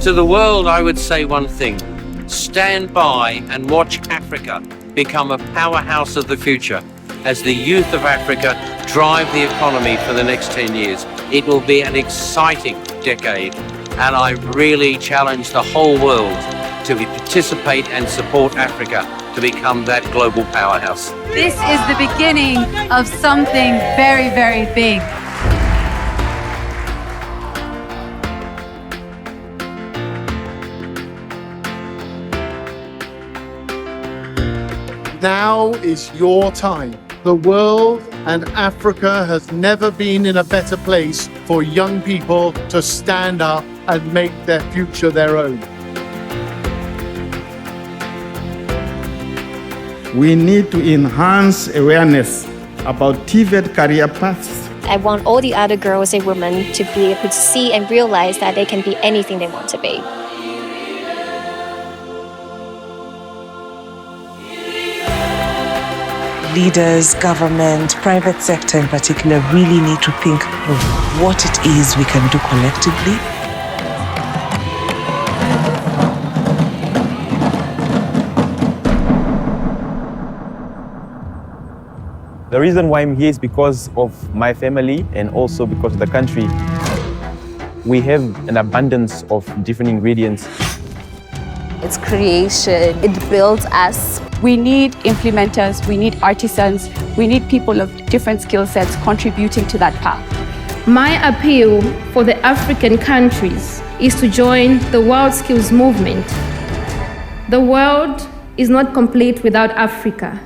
To the world, I would say one thing: stand by and watch Africa become a powerhouse of the future. As the youth of Africa drive the economy for the next 10 years, it will be an exciting decade. And I really challenge the whole world to participate and support Africa to become that global powerhouse. This is the beginning of something very, very big. Now is your time. The world and Africa has never been in a better place for young people to stand up and make their future their own. We need to enhance awareness about TVET career paths. I want all the other girls and women to be able to see and realize that they can be anything they want to be. Leaders, government, private sector in particular really need to think of what it is we can do collectively. The reason why I'm here is because of my family and also because of the country. We have an abundance of different ingredients. It's creation, it builds us. We need implementers, we need artisans, we need people of different skill sets contributing to that path. My appeal for the African countries is to join the WorldSkills movement. The world is not complete without Africa.